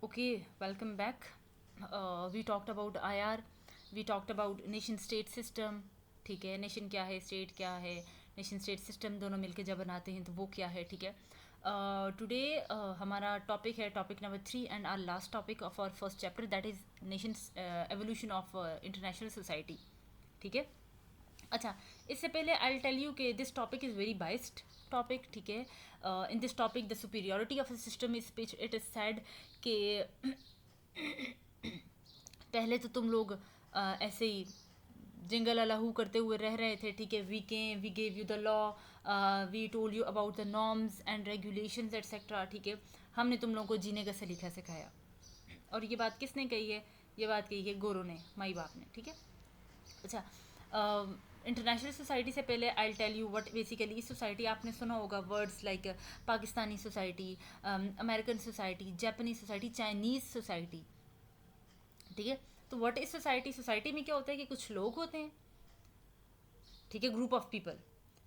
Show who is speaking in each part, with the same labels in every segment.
Speaker 1: Okay, welcome back. We talked about IR, we talked about nation state system. ठीक है, nation क्या है, state क्या है, नेशन स्टेट सिस्टम दोनों मिलके जब बनाते हैं तो वो क्या है. ठीक है, टुडे हमारा टॉपिक है topic number 3 and our last topic of our first chapter, that is nation evolution of international society. ठीक है. अच्छा, इससे पहले आई टेल यू कि this topic is very biased topic. ठीक है, in this topic the superiority of the system is pitch it is said कि पहले तो तुम लोग ऐसे ही जिंगल अलाहू करते हुए रह रहे थे. ठीक है, we gave you the law, we told you about the norms and regulations etcetera. ठीक है, हमने तुम लोगों को जीने का सलीका सिखाया. और ये बात किसने कही है? ये बात कही है गोरों ने, माई बाप ने. ठीक है. अच्छा, इंटरनेशनल सोसाइटी से पहले I tell you what basically society. आपने सुना होगा words like Pakistani society, American society, Japanese society, Chinese society. ठीक है, तो व्हाट इज सोसाइटी? सोसाइटी में क्या होता है कि कुछ लोग होते हैं, ठीक है, ग्रुप ऑफ पीपल.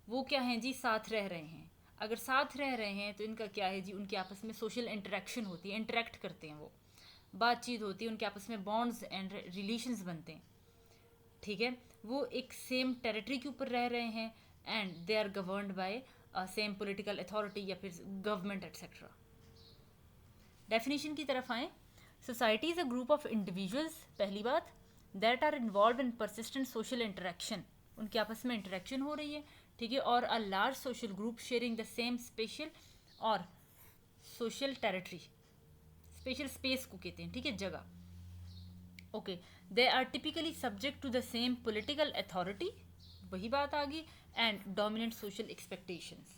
Speaker 1: वो क्या हैं जी? साथ रह रहे हैं. अगर साथ रह रहे हैं तो इनका क्या है जी? उनके आपस में सोशल इंटरेक्शन होती है, इंटरेक्ट करते हैं, वो बातचीत होती है, उनके आपस में बॉन्ड्स एंड रिलेशंस बनते हैं. ठीक है, वो एक सेम टेरिटरी के ऊपर रह रहे हैं and they are governed by same political authority या फिर गवर्नमेंट एट्सेट्रा. डेफिनेशन की तरफ आए. Society is a group of individuals, पहली बात, that are involve in persistent social interaction. उनके आपस में इंटरेक्शन हो रही है. ठीक है, और a large social group sharing the same spatial और सोशल टेरिटरी. स्पेशल स्पेस को कहते हैं, ठीक है, जगह. Okay, they are typically subject to the same political authority, वही बात आ गई, and dominant social expectations.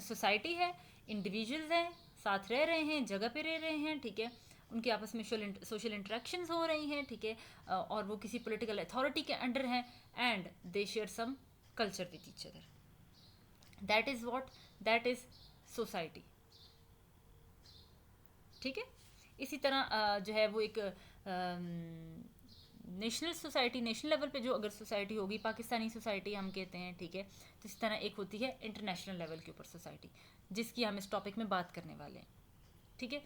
Speaker 1: Society है, इंडिविजुअल्स हैं, साथ रह रहे हैं, जगह पे रह रहे हैं. ठीक है, उनके आपस में सोशल इंटरेक्शंस हो रही हैं. ठीक है, और वो किसी पॉलिटिकल अथॉरिटी के अंडर हैं and they share some culture with each other. That is what, that is society. ठीक है. इसी तरह जो है वो एक नेशनल सोसाइटी, नेशनल लेवल पे जो अगर सोसाइटी होगी, पाकिस्तानी सोसाइटी हम कहते हैं. ठीक है, तो इस तरह एक होती है इंटरनेशनल लेवल के ऊपर सोसाइटी, जिसकी हम इस टॉपिक में बात करने वाले हैं. ठीक है.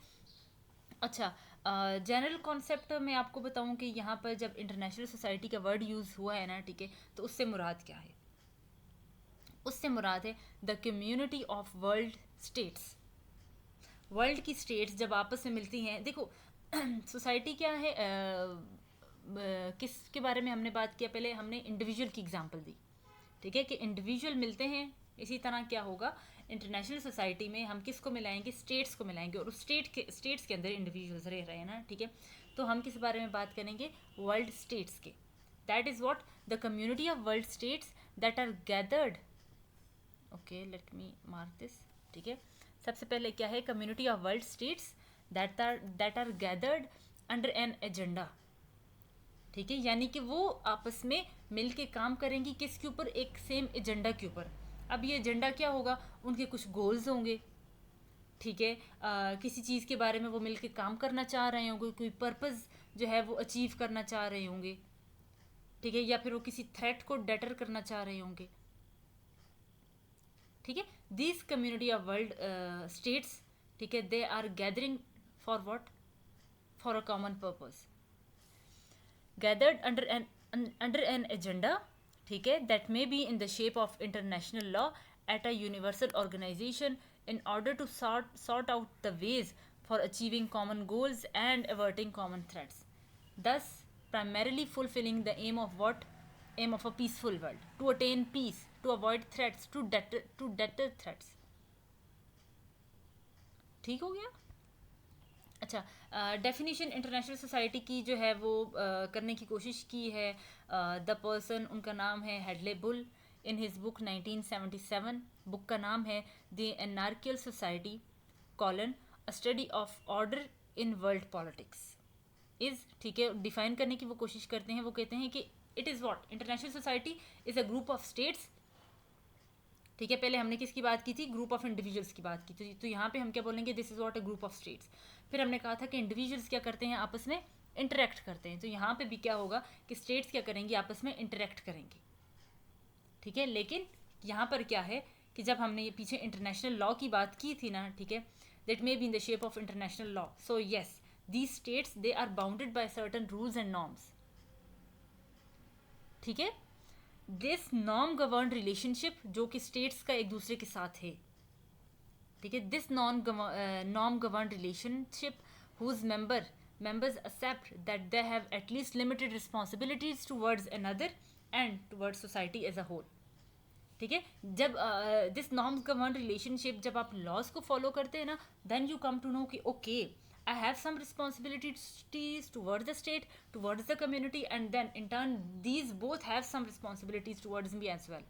Speaker 1: अच्छा, जनरल कॉन्सेप्ट में आपको बताऊं कि यहाँ पर जब इंटरनेशनल सोसाइटी का वर्ड यूज़ हुआ है ना, ठीक है, तो उससे मुराद क्या है? उससे मुराद है the community of world states. World की स्टेट्स जब आपस में मिलती हैं, देखो सोसाइटी क्या है, किसके बारे में हमने बात किया? पहले हमने इंडिविजुअल की एग्जांपल दी. ठीक है, कि इंडिविजुअल मिलते हैं. इसी तरह क्या होगा इंटरनेशनल सोसाइटी में? हम किसको मिलाएंगे? स्टेट्स को मिलाएंगे, और उस स्टेट्स के अंदर इंडिविजुअल्स रह रहे हैं ना. ठीक है, तो हम किस बारे में बात करेंगे? वर्ल्ड स्टेट्स के. That is what the community of world states that are gathered. Okay, let me mark this. ठीक है, सबसे पहले क्या है? Community of world states that are gathered under an agenda. ठीक है, यानी कि वो आपस में मिल के काम करेंगी किसके ऊपर? एक सेम एजेंडा के ऊपर. अब ये एजेंडा क्या होगा? उनके कुछ गोल्स होंगे. ठीक है, किसी चीज़ के बारे में वो मिल के काम करना चाह रहे होंगे, कोई पर्पज़ जो है वो अचीव करना चाह रहे होंगे. ठीक है, या फिर वो किसी थ्रेट को डेटर करना चाह रहे होंगे. ठीक है, this community of world states, ठीक है, they are gathering for what? For a common purpose, gathered under an agenda. ठीक है, that may be in the shape of international law at a universal organization in order to sort out the ways for achieving common goals and averting common threats, thus primarily fulfilling the aim of what? Aim of a peaceful world, to attain peace, to avoid threats, to deter threats. ठीक हो गया. अच्छा, definition international society की जो है वो करने की कोशिश की है द पर्सन, उनका नाम है Hedley Bull, in his book 1977. Book का नाम है the anarchical society colon a study of order in world politics is. ठीक है, डिफाइन करने की वो कोशिश करते हैं. वो कहते हैं कि it is what? International society is a group of states. ठीक है, पहले हमने किसकी बात की थी? ग्रुप ऑफ इंडिविजुअल्स की बात की थी. तो यहाँ पे हम क्या बोलेंगे? This is what a group of states. फिर हमने कहा था कि इंडिविजुअल्स क्या करते हैं? आपस में इंटरेक्ट करते हैं. तो यहाँ पे भी क्या होगा कि स्टेट्स क्या करेंगी? आपस में इंटरेक्ट करेंगे. ठीक है, लेकिन यहाँ पर क्या है कि जब हमने ये पीछे इंटरनेशनल लॉ की बात की थी ना, ठीक है, that may be in the shape of international law. So yes, these states, they are bounded by certain rules and norms. ठीक है, दिस नॉर्म गवर्न रिलेशनशिप जो कि स्टेट्स का एक दूसरे के साथ है, ठीक है, this norm govern relationship whose members accept that they have at least limited responsibilities towards another and towards society as a whole. ठीक है, जब दिस नॉर्म्स गवर्न रिलेशनशिप, जब आप लॉज को फॉलो करते हैं ना, then you come to know कि okay, I have some responsibilities towards the state, towards the community, and then in turn these both have some responsibilities towards me as well.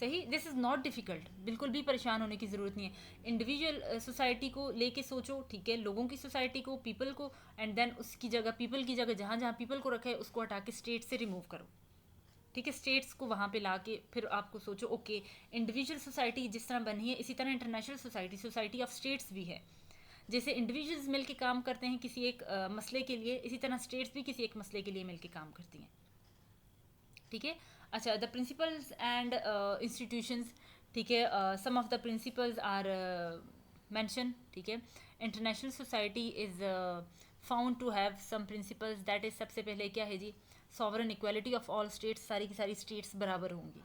Speaker 1: सही, this is not difficult, बिल्कुल भी परेशान होने की ज़रूरत नहीं है. इंडिविजुअल सोसाइटी को लेके सोचो, ठीक है, लोगों की सोसाइटी को, पीपल को, एंड देन उसकी जगह, पीपल की जगह जहाँ जहाँ पीपल को रखा है उसको हटा के स्टेट से रिमूव करो. ठीक है, स्टेट्स को वहाँ पे ला के फिर आपको सोचो ओके, इंडिविजुअल सोसाइटी जिस तरह बनी है इसी तरह international society, society of states भी है. जैसे इंडिविजुअल्स मिल के काम करते हैं किसी एक मसले के लिए, इसी तरह स्टेट्स भी किसी एक मसले के लिए मिल के काम करती हैं. ठीक है, अच्छा, द प्रिंसिपल्स एंड इंस्टीट्यूशंस, ठीक है, some of the principles are mention. ठीक है, international society is found to have some principles, that is सबसे पहले क्या है जी, sovereign equality of all states, सारी की सारी स्टेट्स बराबर होंगी.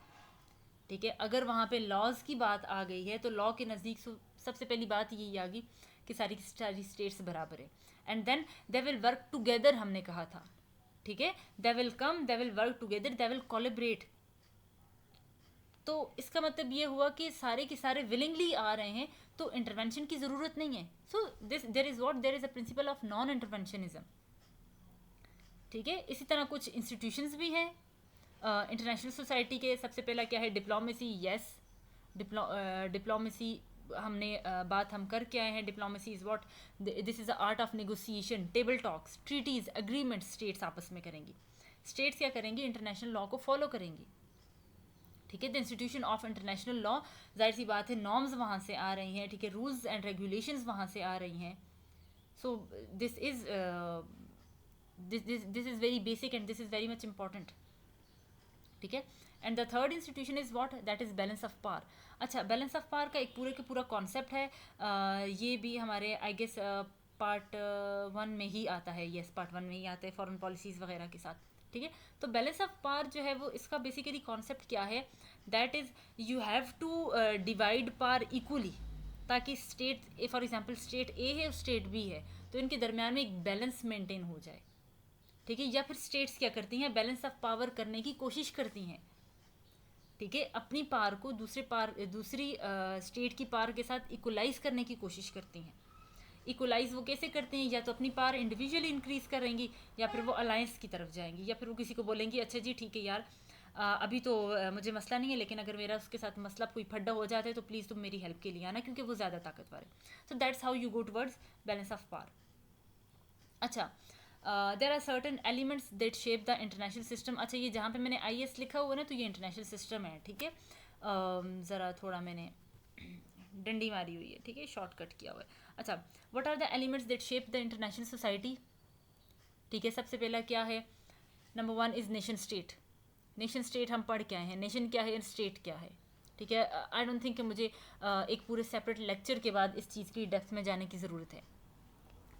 Speaker 1: ठीक है, अगर वहाँ पे लॉज की बात आ गई है तो लॉ के नज़दीक सबसे पहली बात यही आ गई कि सारी की सारी स्टेट्स बराबर है. And then they will work together, हमने कहा था. ठीक है, they will come, they will work together, they will collaborate. तो इसका मतलब ये हुआ कि सारे के सारे विलिंगली आ रहे हैं, तो इंटरवेंशन की ज़रूरत नहीं है. So this there is what, there is a principle of non interventionism. ठीक है, इसी तरह कुछ इंस्टीट्यूशंस भी हैं इंटरनेशनल सोसाइटी के. सबसे पहला क्या है, डिप्लोमेसी. यस, डिप्लोमेसी हमने बात हम करके आए हैं. Diplomacy is what, this is the art of negotiation, table talks, treaties, agreement states आपस में करेंगी. स्टेट्स क्या करेंगी, इंटरनेशनल लॉ को फॉलो करेंगी. ठीक है, the institution of international law, जाहिर सी बात है नॉर्म्स वहाँ से आ रही हैं. ठीक है, रूल्स एंड रेगुलेशंस वहाँ से आ रही हैं. So this is this is very basic and this is very much important. ठीक है, and the third institution is what, that is balance of power. अच्छा, बैलेंस ऑफ पावर का एक पूरे के पूरा कॉन्सेप्ट है. ये भी हमारे आई गेस पार्ट 1 में ही आता है. यस, पार्ट 1 में ही आता है, फॉरेन पॉलिसीज़ वगैरह के साथ. ठीक है, तो बैलेंस ऑफ पावर जो है वो इसका बेसिकली कॉन्सेप्ट क्या है, that is you have to divide power equally, ताकि state, for example state A है और स्टेट बी है, तो इनके दरमियान में एक बैलेंस मेंटेन हो जाए. ठीक है, या फिर स्टेट्स क्या करती हैं, बैलेंस ऑफ पावर करने की कोशिश करती हैं. ठीक है, अपनी पावर को दूसरी स्टेट की पावर के साथ इक्वलाइज करने की कोशिश करती हैं. इक्वलाइज वो कैसे करते हैं, या तो अपनी पावर इंडिविजुअली इंक्रीज करेंगी, या फिर वो अलायंस की तरफ जाएंगी, या फिर वो किसी को बोलेंगी अच्छा जी ठीक है यार, अभी तो मुझे मसला नहीं है, लेकिन अगर मेरा उसके साथ मसला कोई फड्डा हो जाता है तो प्लीज़ तुम मेरी हेल्प के लिए आना, क्योंकि वो ज़्यादा ताकतवर है. So that's how you go towards balance of power. अच्छा, there are certain elements that shape the international system. अच्छा, ये जहाँ पे मैंने IS लिखा हुआ है ना, तो ये इंटरनेशनल सिस्टम है. ठीक है, ज़रा थोड़ा मैंने डंडी मारी हुई है. ठीक है, शॉर्टकट किया हुआ है. अच्छा, what are the elements that shape the international society. ठीक है, सबसे पहला क्या है, number 1 is nation state. Nation state हम पढ़ के आए हैं, नेशन क्या है, स्टेट क्या है. ठीक है, आई डोंट थिंक कि मुझे एक पूरे सेपरेट लेक्चर के बाद इस चीज़ की डेप्थ में जाने की ज़रूरत है.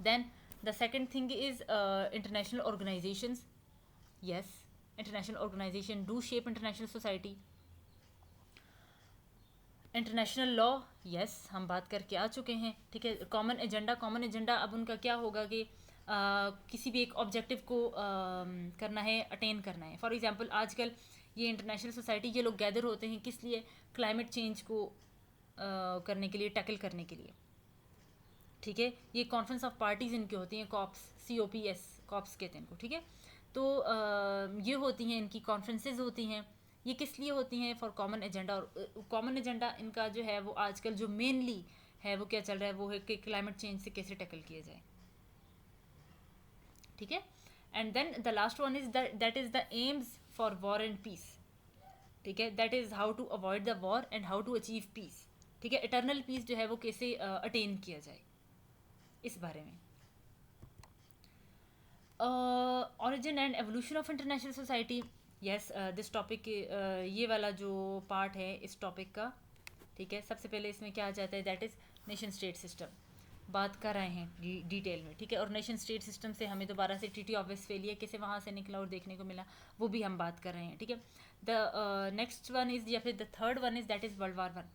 Speaker 1: Then the second thing is international organizations. Yes, international organization do shape international society. International law, yes, हम बात करके आ चुके हैं. ठीक है, कॉमन एजेंडा अब उनका क्या होगा कि किसी भी एक ऑब्जेक्टिव को करना है, अटेन करना है. फॉर एग्जांपल आजकल ये इंटरनेशनल सोसाइटी, ये लोग गैदर होते हैं किस लिए, क्लाइमेट चेंज को करने के लिए, टैकल करने के लिए. ठीक है, ये कॉन्फ्रेंस ऑफ पार्टीज़ इनकी होती हैं, कॉप्स, COPS, कॉप्स कहते हैं इनको. ठीक है, तो ये होती हैं, इनकी कॉन्फ्रेंसेज होती हैं. ये किस लिए होती हैं, फॉर कॉमन एजेंडा. और कॉमन एजेंडा इनका जो है वो आजकल जो मेनली है वो क्या चल रहा है, वो है कि क्लाइमेट चेंज से कैसे टैकल किया जाए. ठीक है, and then the last one is that is the aims for war and peace. ठीक है, that is how to avoid the war and how to achieve peace. ठीक है, इटर्नल पीस जो है वो कैसे अटेन किया जाए, इस बारे में. Origin and evolution of international society. Yes, this topic, ये वाला जो पार्ट है इस टॉपिक का, ठीक है। सबसे पहले इसमें क्या आ जाता है, that is nation state system, बात कर रहे हैं डिटेल में, ठीक है। और नेशन स्टेट सिस्टम से हमें दोबारा से ट्रीटी ऑफ वेस्टफेलिया कैसे वहाँ से निकला और देखने को मिला, वो भी हम बात कर रहे हैं, ठीक है। द नेक्स्ट वन इज़, या फिर the third one is, that is world war one.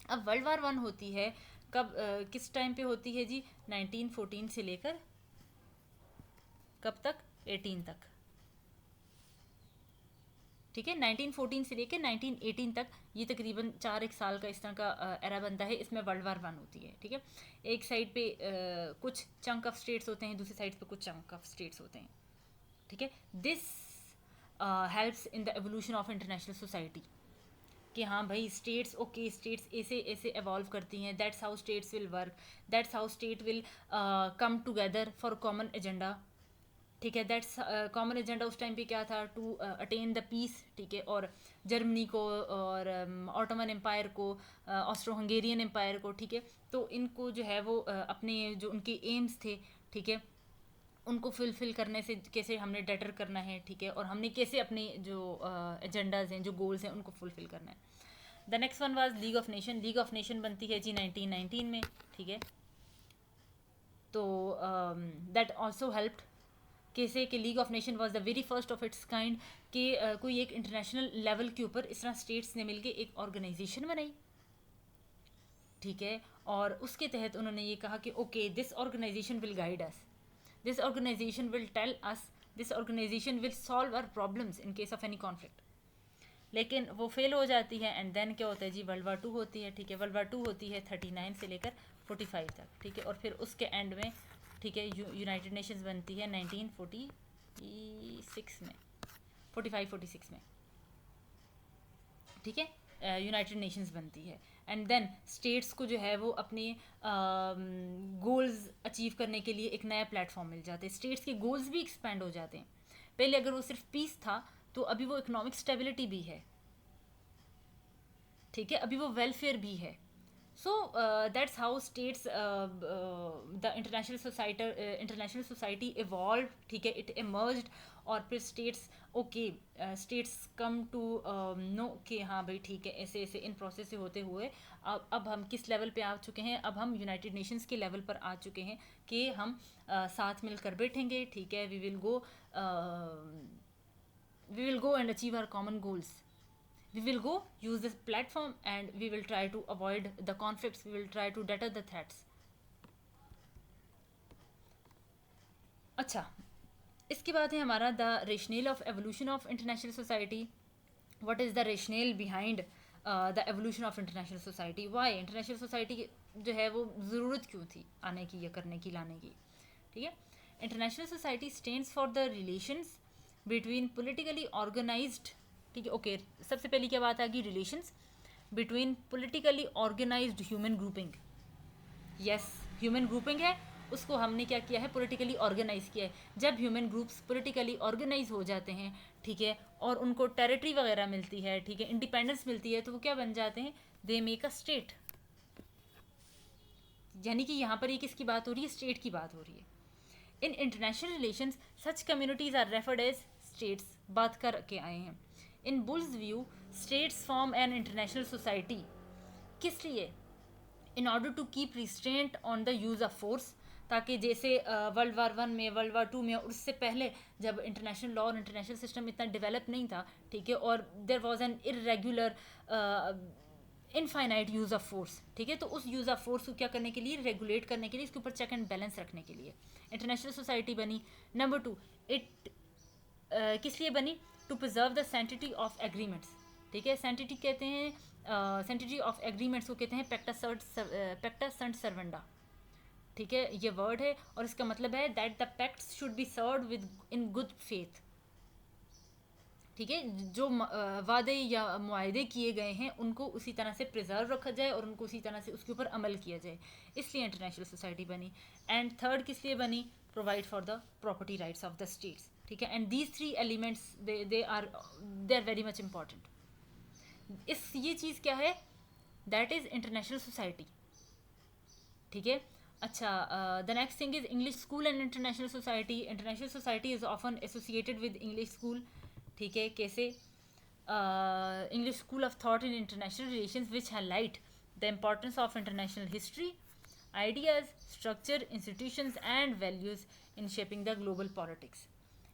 Speaker 1: अब वर्ल्ड वार वन होती है कब, किस टाइम पे होती है जी, 1914 से लेकर कब तक, 18 तक, ठीक है। 1914 से लेकर 1918 तक, ये तकरीबन 4 एक साल का इस तरह का एरा बनता है, इसमें वर्ल्ड वार वन होती है, ठीक है। एक साइड पे कुछ चंक ऑफ स्टेट्स होते हैं, दूसरी साइड पे कुछ चंक ऑफ स्टेट्स होते हैं, ठीक है। This helps in the evolution of international society, कि हाँ भाई स्टेट्स, ओके स्टेट्स ऐसे ऐसे एवॉल्व करती हैं, that's how states will work, that's how state will come together for common agenda, ठीक है। दैट्स कॉमन एजेंडा उस टाइम पे क्या था, टू अटेन द पीस, ठीक है। और जर्मनी को और ऑटोमन एम्पायर को, ऑस्ट्रो हंगेरियन एम्पायर को, ठीक है, तो इनको जो है वो अपने जो उनके एम्स थे, ठीक है, उनको फुलफिल करने से कैसे हमने डेटर करना है, ठीक है, और हमने कैसे अपने जो एजेंडाज हैं, जो गोल्स हैं, उनको फुलफिल करना है। The next one was league of nation. League of nation बनती है जी 1919 में, ठीक है। तो दैट ऑल्सो हेल्प्ड, कैसे कि league of nation was the very first of its kind, कि कोई एक इंटरनेशनल लेवल के ऊपर इस तरह स्टेट्स ने मिलके एक ऑर्गेनाइजेशन बनाई, ठीक है। और उसके तहत उन्होंने ये कहा कि okay this organization will guide us, this organization will tell us, this organization will solve our problems in case of any conflict. लेकिन वो फेल हो जाती है, एंड देन क्या होता है जी, वर्ल्ड वार टू होती है, ठीक है। वर्ल्ड वार टू होती है 39 से लेकर 45 तक, ठीक है। और फिर उसके एंड में, ठीक है, यूनाइटेड नेशंस बनती है 1946 में, 45-46 में, ठीक है, यूनाइटेड नेशंस बनती है। एंड देन स्टेट्स को जो है वो अपने गोल्स अचीव करने के लिए एक नया प्लेटफॉर्म मिल जाता है, स्टेट्स के गोल्स भी एक्सपैंड हो जाते हैं। पहले अगर वो सिर्फ पीस था, तो अभी वो इकोनॉमिक स्टेबिलिटी भी है, ठीक है, अभी वो वेलफेयर भी है। So that's how states, the international society evolve, ठीक है, इट इमर्ज्ड। और फिर states, okay states come to know कि हाँ भाई ठीक है, ऐसे ऐसे इन प्रोसेस से होते हुए अब हम किस लेवल पे आ चुके हैं, अब हम यूनाइटेड नेशंस के लेवल पर आ चुके हैं कि हम साथ मिलकर बैठेंगे, ठीक है। We will go and achieve our common goals, we will go use this platform and we will try to avoid the conflicts, we will try to deter the threats. अच्छा, इसके बाद है हमारा the rationale of evolution of international society. What is the rationale behind the evolution of international society, why international society जो है वो ज़रूरत क्यों थी आने की या करने की, लाने की, ठीक है। International society stands for the relations between politically organized, ठीक है, ओके। सबसे पहली क्या बात आ गई, relations between politically organized human grouping. Yes, human grouping है, उसको हमने क्या किया है, पॉलिटिकली ऑर्गेनाइज किया है। जब ह्यूमन ग्रुप्स पॉलिटिकली ऑर्गेनाइज हो जाते हैं, ठीक है, और उनको टेरिटरी वगैरह मिलती है, ठीक है, इंडिपेंडेंस मिलती है, तो वो क्या बन जाते हैं, दे मेक अ स्टेट। यानी कि यहाँ पर ये किसकी बात हो रही है, स्टेट की बात हो रही है। In international relations such communities are referred as states, बात करके आए हैं। In Bull's view states form an international society, किस लिए, in order to keep restraint on the use of force, ताकि जैसे वर्ल्ड वार वन में, वर्ल्ड वार टू में, उससे पहले जब इंटरनेशनल लॉ और इंटरनेशनल सिस्टम इतना डेवलप नहीं था, ठीक है, और there was an irregular infinite use of force, ठीक है, तो उस यूज़ ऑफ फोर्स को क्या करने के लिए, रेगुलेट करने के लिए, इसके ऊपर चेक एंड बैलेंस रखने के लिए इंटरनेशनल सोसाइटी बनी। नंबर 2, इट किस लिए बनी, to preserve the sanctity of agreements, ठीक है। सैंटिटी कहते हैं, सैंटिटी ऑफ एग्रीमेंट्स को कहते हैं पैक्टा सर्ट सर्वेंडा, ठीक है, ये वर्ड है, और इसका मतलब है that the pacts should be served with in good faith, ठीक है, जो वादे या मुआहदे किए गए हैं उनको उसी तरह से प्रिजर्व रखा जाए और उनको उसी तरह से उसके ऊपर अमल किया जाए, इसलिए इंटरनेशनल सोसाइटी बनी। एंड थर्ड किस लिए बनी, provide for the property rights of the states, ठीक है। And these 3 elements they are very much important. ये चीज़ क्या है, दैट इज़ इंटरनेशनल सोसाइटी, ठीक है। अच्छा, the next thing is English school and international society. International society is often associated with English school, ठीक है, कैसे, English School of Thought in International Relations, which highlight the importance of international history, ideas, structure, institutions, and values in shaping the global politics.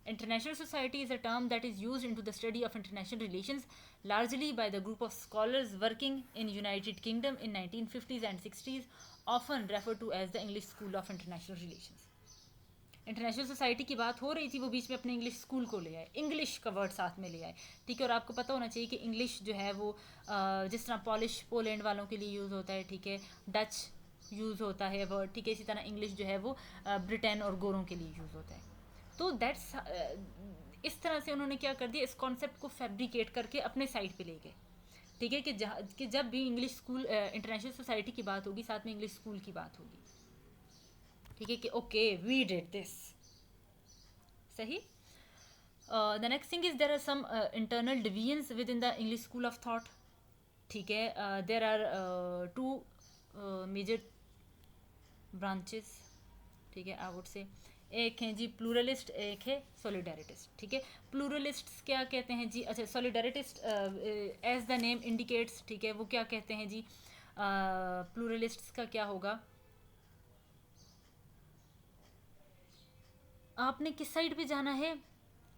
Speaker 1: International society is a term that is used into the study of international relations largely by the group of scholars working in United Kingdom in 1950s and 60s, often referred to as the English School of International Relations. International society की बात हो रही थी, वो बीच में अपने English school को ले आए, इंग्लिश का वर्ड साथ में ले आए, ठीक है। और आपको पता होना चाहिए कि इंग्लिश जो है वो जिस तरह पॉलिश पोलैंड वालों के लिए यूज़ होता है, ठीक है, डच यूज़ होता है वर्ड, ठीक है, इसी तरह इंग्लिश जो है वो ब्रिटेन और गोरों के लिए यूज़ होता है। तो दैट्स इस तरह से उन्होंने क्या कर दिया, इस कॉन्सेप्ट को फैब्रिकेट करके अपने साइड पे ले गए, ठीक है, कि जब भी इंग्लिश स्कूल इंटरनेशनल सोसाइटी की बात होगी, साथ में इंग्लिश स्कूल की बात होगी, ठीक है, कि ओके वी डिड दिस, सही। The next thing is there are some internal divisions within the English school of thought, ठीक है। There are two major branches, ठीक है, आई वुड से एक हैं जी प्लूरलिस्ट, एक है सॉलिडारिटिस्ट, ठीक है। प्लूरलिस्ट क्या कहते हैं जी, अच्छा सॉलिडारिटिस्ट एज द नेम इंडिकेट्स, ठीक है, वो क्या कहते हैं जी, प्लूरलिस्ट का क्या होगा, आपने किस साइड पे जाना है,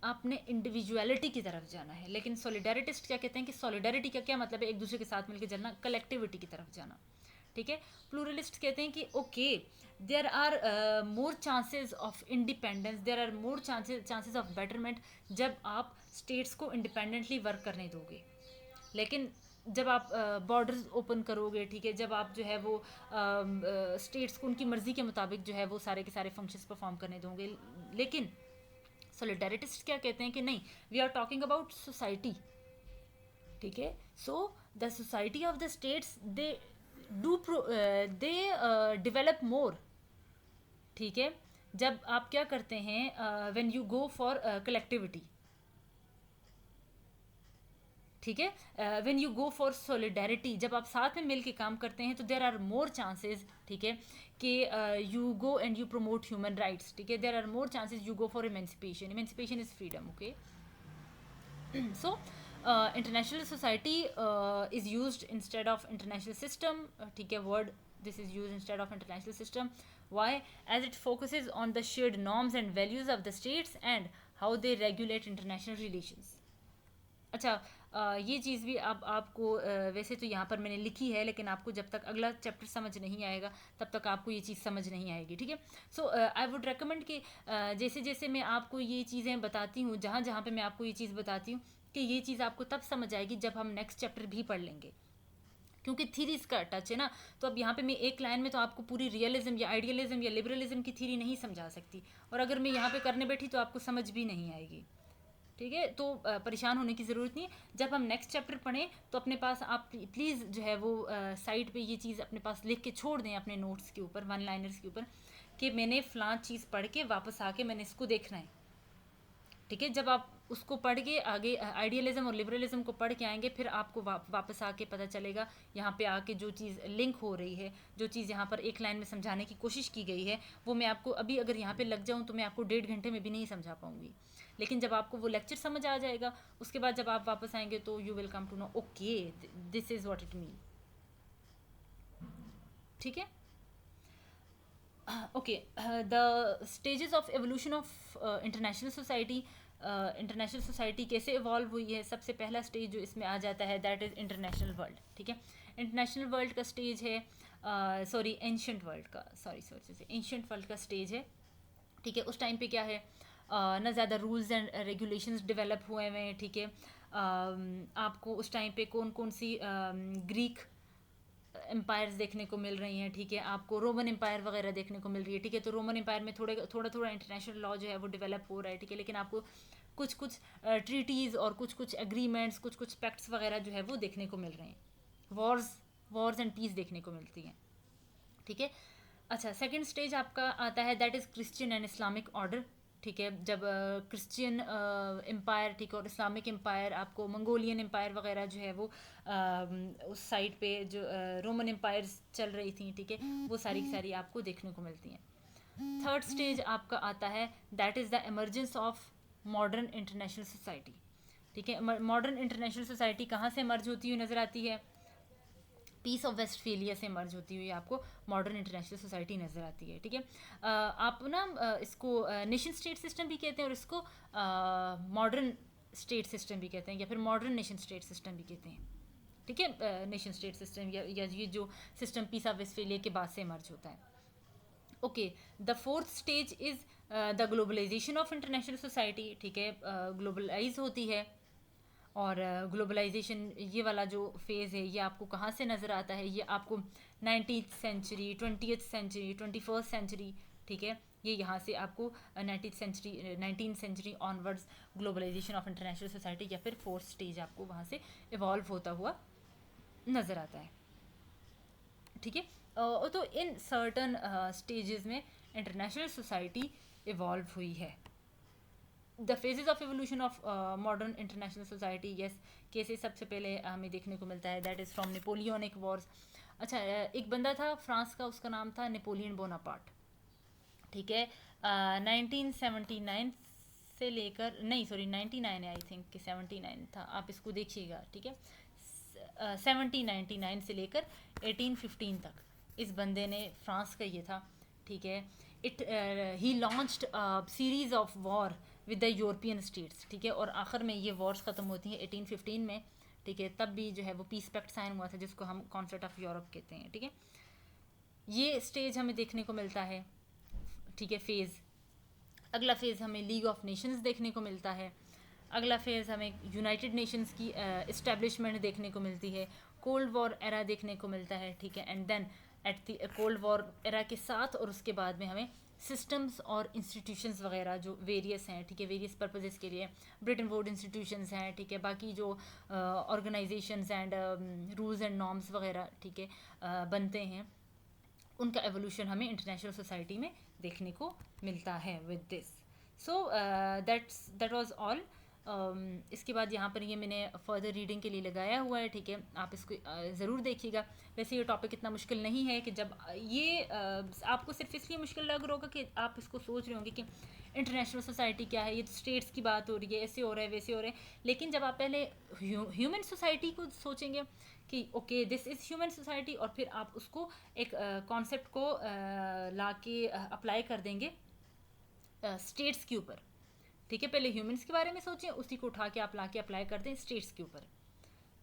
Speaker 1: आपने इंडिविजुअलिटी की तरफ जाना है। लेकिन सॉलिडारिटिस्ट क्या कहते हैं कि सॉलिडारिटी का क्या मतलब है, एक दूसरे के साथ मिलकर चलना, कलेक्टिविटी की तरफ जाना, ठीक है। प्लूरलिस्ट कहते हैं कि okay there are more chances of independence, there are more chances of betterment जब आप स्टेट्स को इंडिपेंडेंटली वर्क करने दोगे। लेकिन जब आप बॉर्डर्स ओपन करोगे, ठीक है, जब आप जो है वो स्टेट्स को उनकी मर्जी के मुताबिक जो है वो सारे के सारे फंक्शंस परफॉर्म करने दोगे। लेकिन सॉलिडारिटिस्ट क्या कहते हैं कि नहीं, we are talking about society, ठीक है। So the society of the states they develop more, ठीक है, जब आप क्या करते हैं when you go for collectivity, ठीक है, when you go for solidarity, जब आप साथ में मिल के काम करते हैं तो देर आर मोर चांसेस, ठीक है, कि you go and you promote human rights, ठीक है, there are more chances you go for emancipation, emancipation is freedom, okay. So international society is used instead of international system, ठीक है, word this is used instead of international system. Why? As it focuses on the shared norms and values of the states and how they regulate international relations. अच्छा, ये चीज़ भी अब आपको वैसे तो यहाँ पर मैंने लिखी है, लेकिन आपको जब तक अगला चैप्टर समझ नहीं आएगा तब तक आपको ये चीज़ समझ नहीं आएगी, ठीक है। सो आई वुड रेकमेंड कि जैसे जैसे मैं आपको ये चीज़ें बताती हूँ, जहाँ जहाँ पे मैं आपको ये चीज़ बताती हूँ, कि ये चीज़ आपको तब समझ आएगी जब हम नेक्स्ट चैप्टर भी पढ़ लेंगे, क्योंकि थीरीज का टच है ना। तो अब यहाँ पे मैं एक लाइन में तो आपको पूरी रियलिज्म या आइडियलिज्म या लिबरलिज्म की थीरी नहीं समझा सकती, और अगर मैं यहाँ पे करने बैठी तो आपको समझ भी नहीं आएगी, ठीक है। तो परेशान होने की ज़रूरत नहीं है। जब हम नेक्स्ट चैप्टर पढ़ें तो अपने पास आप प्लीज़ जो है वो साइड पे ये चीज़ अपने पास लिख के छोड़ दें अपने नोट्स के ऊपर, वन लाइनर्स के ऊपर, कि मैंने फ़लाँ चीज़ पढ़ के वापस आके मैंने इसको देखना है, ठीक है। जब आप उसको पढ़ के आगे आइडियलिज्म और लिबरलिज्म को पढ़ के आएंगे, फिर आपको वापस आके पता चलेगा यहाँ पे आके जो चीज़ लिंक हो रही है, जो चीज़ यहाँ पर एक लाइन में समझाने की कोशिश की गई है, वो मैं आपको अभी अगर यहाँ पे लग जाऊँ तो मैं आपको 1.5 घंटे में भी नहीं समझा पाऊँगी। लेकिन जब आपको वो लेक्चर समझ आ जाएगा, उसके बाद जब आप वापस आएंगे तो you will come to know okay this is what it mean, ठीक है। Okay, the stages of evolution of international society, international society कैसे इवॉल्व हुई है। सबसे पहला स्टेज जो इसमें आ जाता है दैट इज़ इंटरनेशनल वर्ल्ड, ठीक है। इंटरनेशनल वर्ल्ड का स्टेज है सॉरी एंशियंट वर्ल्ड का, सॉरी एंशियंट वर्ल्ड का स्टेज है, ठीक है। उस टाइम पे क्या है, ना ज़्यादा रूल्स एंड रेगुलेशंस डेवलप हुए हुए हैं, ठीक है। आपको उस टाइम पे कौन कौन सी ग्रीक एम्पायर्स देखने को मिल रही हैं, ठीक है, आपको रोमन एम्पायर वगैरह देखने को मिल रही है, ठीक है। तो रोमन एम्पायर में थोड़ा थोड़ा इंटरनेशनल लॉ जो है वो डेवलप हो रहा है, ठीक है। लेकिन आपको कुछ कुछ ट्रीटीज़ और कुछ कुछ एग्रीमेंट्स, कुछ कुछ पैक्ट्स वगैरह जो है वो देखने को मिल रहे हैं, वॉर्स एंड पीस देखने को मिलती हैं, ठीक है। अच्छा, सेकेंड स्टेज आपका आता है that is Christian and Islamic order, ठीक है। जब क्रिश्चियन एम्पायर, ठीक है, और इस्लामिक एम्पायर, आपको मंगोलियन एम्पायर वगैरह जो है वो उस साइड पे जो रोमन एम्पायर्स चल रही थी, ठीक है, वो सारी की सारी आपको देखने को मिलती हैं। थर्ड स्टेज आपका आता है that is the emergence of modern international society, ठीक है। मॉडर्न इंटरनेशनल सोसाइटी कहाँ से मर्ज होती हुई नज़र आती है? पीस ऑफ वेस्टफेलिया से मर्ज होती हुई आपको मॉडर्न इंटरनेशनल सोसाइटी नज़र आती है, ठीक है। आप ना इसको नेशन स्टेट सिस्टम भी कहते हैं और इसको मॉडर्न स्टेट सिस्टम भी कहते हैं, या फिर मॉडर्न नेशन स्टेट सिस्टम भी कहते हैं, ठीक है। नेशन स्टेट सिस्टम या ये जो सिस्टम पीस ऑफ वेस्टफेलिया के बाद से मर्ज होता है। Okay, the fourth stage is the globalization of international society, ठीक है। ग्लोबलाइज होती है, और ग्लोबलाइजेशन ये वाला जो फेज़ है ये आपको कहाँ से नज़र आता है? ये आपको 19th century, 20th century, 21st century, ठीक है, ये यहाँ से आपको 19th century onwards globalization of international society या फिर फोर्थ स्टेज आपको वहाँ से इवॉल्व होता हुआ नज़र आता है, ठीक है। तो इन सर्टन स्टेजेस में इंटरनेशनल सोसाइटी इवॉल्व हुई है। The phases of evolution of modern international society, yes, cases सबसे पहले हमें देखने को मिलता है, that is from Napoleonic Wars. अच्छा, एक बंदा था फ्रांस का, उसका नाम था नेपोलियन बोनापार्ट, ठीक है। 1979 से लेकर, नहीं सॉरी 99 है आई थिंक कि 79 था, आप इसको देखिएगा, ठीक है। 1799 से लेकर 1815 तक इस बंदे ने, फ्रांस का ये था, ठीक है। He launched series of war with the European states, ठीक है, और आखिर में ये वॉर्स ख़त्म होती हैं 1815 में, ठीक है। तब भी जो है वो पीस पैक्ट साइन हुआ था जिसको हम कॉन्सर्ट ऑफ यूरोप कहते हैं, ठीक है। ये स्टेज हमें देखने को मिलता है, ठीक है, फेज़। अगला फेज़ हमें लीग ऑफ नेशंस देखने को मिलता है। अगला फेज़ हमें यूनाइटेड नेशंस की इस्टेब्लिशमेंट देखने को मिलती है। कोल्ड वॉर एरा देखने को मिलता है, ठीक है। And then at the cold war era के साथ और उसके बाद में हमें सिस्टम्स और इंस्टीट्यूशंस वगैरह जो वेरियस हैं, ठीक है, वेरियस पर्पजेज़ के लिए ब्रिटेन वुड इंस्टीट्यूशंस हैं, ठीक है, बाकी जो organisations and rules and norms वगैरह, ठीक है, बनते हैं, उनका एवोल्यूशन हमें इंटरनेशनल सोसाइटी में देखने को मिलता है with this. So that was all. इसके बाद यहाँ पर ये मैंने फर्दर रीडिंग के लिए लगाया हुआ है, ठीक है, आप इसको ज़रूर देखिएगा। वैसे ये टॉपिक इतना मुश्किल नहीं है कि जब ये आपको सिर्फ इसलिए मुश्किल लग रहा होगा कि आप इसको सोच रहे होंगे कि इंटरनेशनल सोसाइटी क्या है, ये तो स्टेट्स की बात हो रही है, ऐसे हो रहा है वैसे हो रहा है। लेकिन जब आप पहले ह्यूमन सोसाइटी को सोचेंगे कि okay this is human society, और फिर आप उसको एक कॉन्सेप्ट को ला के अप्लाई कर देंगे स्टेट्स के ऊपर, ठीक है। पहले ह्यूमंस के बारे में सोचें, उसी को उठा के आप ला के अप्लाई कर दें स्टेट्स के ऊपर,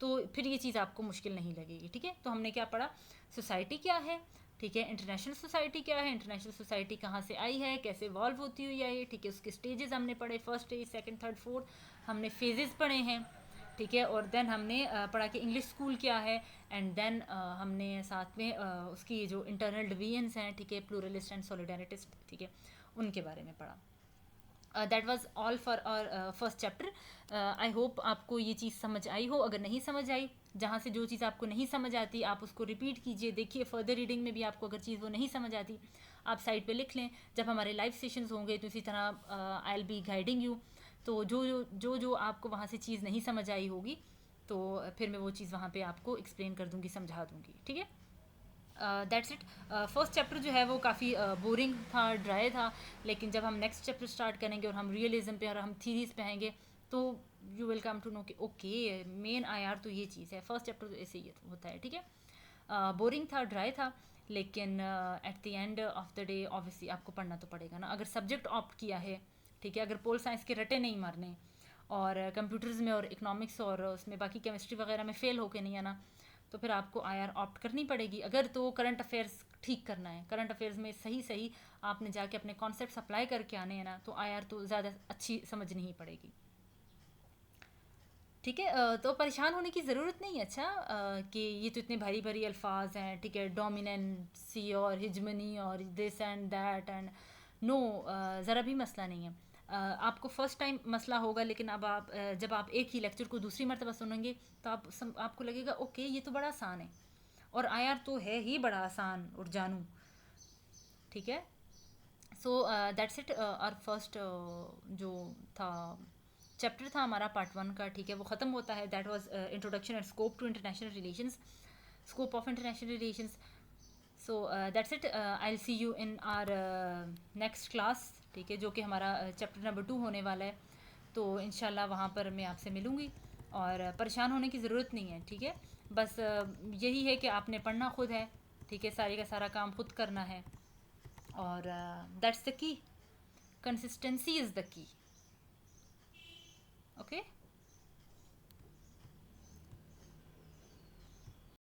Speaker 1: तो फिर ये चीज़ आपको मुश्किल नहीं लगेगी, ठीक है। तो हमने क्या पढ़ा, सोसाइटी क्या है, ठीक है, इंटरनेशनल सोसाइटी क्या है, इंटरनेशनल सोसाइटी कहाँ से आई है, कैसे इवॉल्व होती हुई आई है, ठीक है, उसके स्टेजेस हमने पढ़े, first stage, second, third, fourth, हमने फेजेस पढ़े हैं, ठीक है। और देन हमने पढ़ा कि इंग्लिश स्कूल क्या है, एंड देन हमने साथ में उसकी जो इंटरनल डिवीजन्स हैं, ठीक है, प्लूरलिस्ट एंड सॉलिडारिटिस्ट, ठीक है, उनके बारे में पढ़ा। That was all for our first chapter. I hope आपको ये चीज़ समझ आई हो। अगर नहीं समझ आई, जहाँ से जो चीज़ आपको नहीं समझ आती आप उसको रिपीट कीजिए, देखिए फर्दर रीडिंग में भी आपको अगर चीज़ वो नहीं समझ आती आप साइड पे लिख लें। जब हमारे लाइव सेशंस होंगे तो इसी तरह I will be guiding you, तो जो आपको वहाँ से चीज़ नहीं समझ आई होगी तो फिर मैं वो चीज़ वहाँ पे आपको एक्सप्लेन कर दूँगी, समझा दूँगी, ठीक है। That's it. फर्स्ट चैप्टर जो है वो काफ़ी बोरिंग था, ड्राई था, लेकिन जब हम नेक्स्ट चैप्टर स्टार्ट करेंगे और हम रियलिज्म पे और हम थीरीज पे आएंगे तो you will come to know कि ओके मेन आईआर तो ये चीज़ है। फर्स्ट चैप्टर तो ऐसे ही होता है, ठीक है। बोरिंग था, ड्राई था, लेकिन at the end of the day obviously आपको पढ़ना तो पड़ेगा ना। अगर सब्जेक्ट ऑप्ट किया है, ठीक है, अगर पोल साइंस के रटे नहीं मारने और कंप्यूटर्स में और इकोनॉमिक्स और उसमें बाकी केमिस्ट्री वगैरह में फ़ेल होके नहीं आना, तो फिर आपको आईआर ऑप्ट करनी पड़ेगी। अगर तो करंट अफेयर्स ठीक करना है, करंट अफेयर्स में सही सही आपने जाके अपने कॉन्सेप्ट्स अप्लाई करके आने हैं ना, तो आईआर तो ज़्यादा अच्छी समझनी ही पड़ेगी, ठीक है। तो परेशान होने की ज़रूरत नहीं है। अच्छा कि ये तो इतने भारी भारी अल्फाज हैं, ठीक है, डोमिनेंसी और हिजमनी और this and that and no, ज़रा भी मसला नहीं है। आपको फ़र्स्ट टाइम मसला होगा, लेकिन अब आप जब आप एक ही लेक्चर को दूसरी मरतबा सुनेंगे तो आपको लगेगा ओके ये तो बड़ा आसान है, और आईआर तो है ही बड़ा आसान और जानू, ठीक है। So that's it. और फर्स्ट जो था चैप्टर था हमारा पार्ट 1 का, ठीक है, वो ख़त्म होता है। That was introduction and scope to international relations, scope of international relations. So that's it. I will see you in our next class, ठीक है, जो कि हमारा चैप्टर नंबर 2 होने वाला है। तो इंशाल्लाह वहाँ पर मैं आपसे मिलूँगी। और परेशान होने की ज़रूरत नहीं है, ठीक है। बस यही है कि आपने पढ़ना खुद है, ठीक है, सारे का सारा काम खुद करना है। और that's the key, consistency is the key. Okay.